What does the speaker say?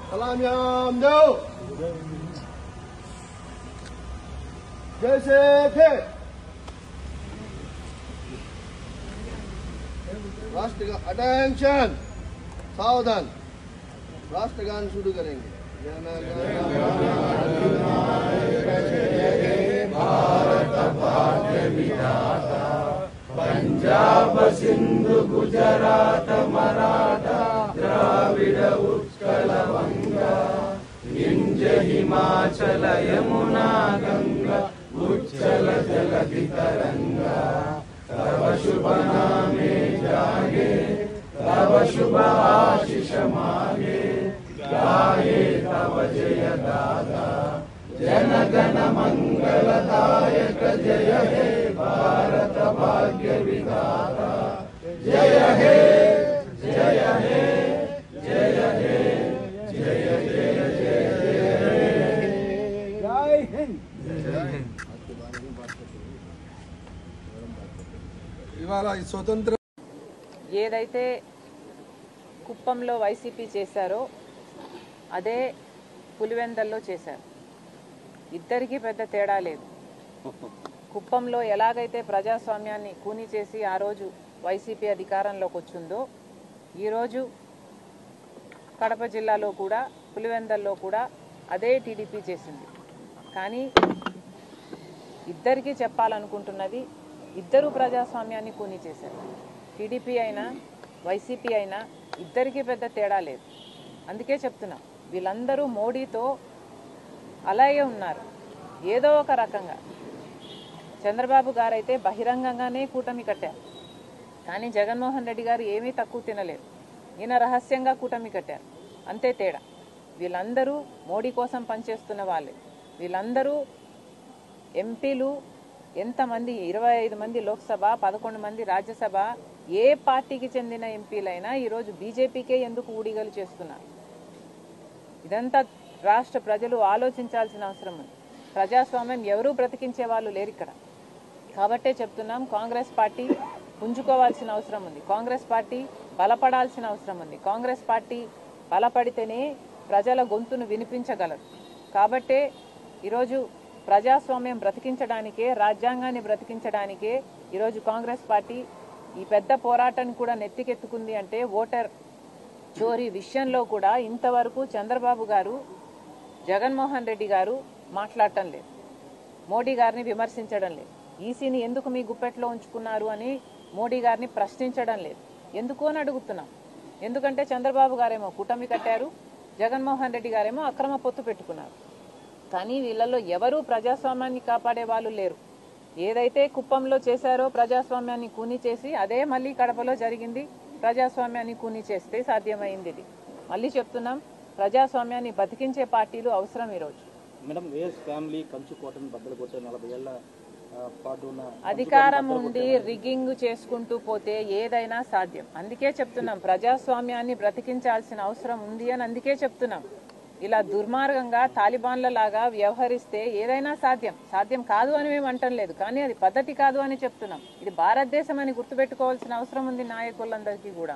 सलाम दो जैसे थे राष्ट्रगान अटेंशन सावधान राष्ट्रगान शुरू करेंगे। भारत भाग्य विधाता पंजाब सिंधु गुजरात मराठा द्राविड उत्कल वंगा विंध्य हिमाचल यमुना गंगा उच्चल जलधि तरंगा तव शुभ नामे जागे तव शुभ आशीष मागे गाये तव जय दाता जन गण मंगलदायक जय हे भारत भाग्य विधाता जय हे जय हे जय हे जय जय जय जय हिंद। ఇవాళ ఈ స్వతంత్ర ఏదైతే కుప్పంలో వైసీపీ చేశారో అదే పులివెందల్లో చేశారు. ఇద్దరికీ పెద్ద తేడా లేదు. కుప్పంలో ఎలాగైతే ప్రజాస్వామ్యాన్ని కూని చేసి ఆ రోజు వైసీపీ అధికారంలోకి వచ్చిందో ఈరోజు కడప జిల్లాలో కూడా పులివెందల్లో కూడా అదే టీడీపీ చేసింది. కానీ ఇద్దరికీ చెప్పాలనుకుంటున్నది ఇద్దరు ప్రజాస్వామ్యాన్ని కూని చేశారు. టీడీపీ అయినా వైసీపీ అయినా ఇద్దరికీ పెద్ద తేడా లేదు. అందుకే చెప్తున్నా వీళ్ళందరూ మోడీతో అలాగే ఉన్నారు. ఏదో ఒక రకంగా చంద్రబాబు గారు అయితే బహిరంగంగానే కూటమి కట్టారు. కానీ జగన్మోహన్ రెడ్డి గారు ఏమీ తక్కువ తినలేరు. ఈయన రహస్యంగా కూటమి కట్టారు. అంతే తేడా. వీళ్ళందరూ మోడీ కోసం పనిచేస్తున్న వాళ్ళే. వీళ్ళందరూ ఎంపీలు ఎంతమంది 25 మంది లోక్సభ 11 మంది రాజ్యసభ ఏ పార్టీకి చెందిన ఎంపీలైనా ఈరోజు బీజేపీకే ఎందుకు ఊడిగలు చేస్తున్నారు? ఇదంతా రాష్ట్ర ప్రజలు ఆలోచించాల్సిన అవసరం ఉంది. ప్రజాస్వామ్యం ఎవరూ బ్రతికించే వాళ్ళు లేరు ఇక్కడ. కాబట్టే చెప్తున్నాం కాంగ్రెస్ పార్టీ పుంజుకోవాల్సిన అవసరం ఉంది. కాంగ్రెస్ పార్టీ బలపడాల్సిన అవసరం ఉంది. కాంగ్రెస్ పార్టీ బలపడితేనే ప్రజల గొంతును వినిపించగలరు. కాబట్టే ఈరోజు ప్రజాస్వామ్యం బ్రతికించడానికే రాజ్యాంగాన్ని బ్రతికించడానికే ఈరోజు కాంగ్రెస్ పార్టీ ఈ పెద్ద పోరాటాన్ని కూడా నెత్తికెత్తుకుంది. అంటే ఓటర్ చోరీ విషయంలో కూడా ఇంతవరకు చంద్రబాబు గారు జగన్మోహన్ రెడ్డి గారు మాట్లాడటం లేదు. మోడీ గారిని విమర్శించడం లేదు. ఈసీని ఎందుకు మీ గుప్పెట్లో ఉంచుకున్నారు అని మోడీ గారిని ప్రశ్నించడం లేదు. ఎందుకు అని అడుగుతున్నాం. ఎందుకంటే చంద్రబాబు గారేమో కూటమి కట్టారు, జగన్మోహన్ రెడ్డి గారేమో అక్రమ పొత్తు పెట్టుకున్నారు. కానీ వీళ్ళల్లో ఎవరూ ప్రజాస్వామ్యాన్ని కాపాడే వాళ్ళు లేరు. ఏదైతే కుప్పంలో చేశారో ప్రజాస్వామ్యాన్ని కూని చేసి అదే మళ్ళీ కడపలో జరిగింది. ప్రజాస్వామ్యాన్ని కూని చేస్తే సాధ్యమైంది. ఇది మళ్ళీ చెప్తున్నాం, ప్రజాస్వామ్యాన్ని బతికించే పార్టీలు అవసరం. ఈరోజు మేడం వేస్ ఫ్యామిలీ కంచుకోటను బద్దలు కొట్టే 40 ఏళ్ల పాటు అధికారం ఉండి రిగ్గింగ్ చేసుకుంటూ పోతే ఏదైనా సాధ్యం. అందుకే చెప్తున్నాం ప్రజాస్వామ్యాన్ని బ్రతికించాల్సిన అవసరం ఉంది అని. అందుకే చెప్తున్నాం ఇలా దుర్మార్గంగా తాలిబాన్ల లాగా వ్యవహరిస్తే ఏదైనా సాధ్యం. సాధ్యం కాదు అని మేము అంటం లేదు, కానీ అది పద్ధతి కాదు అని చెప్తున్నాం. ఇది భారతదేశం అని గుర్తుపెట్టుకోవాల్సిన అవసరం ఉంది నాయకులందరికీ కూడా.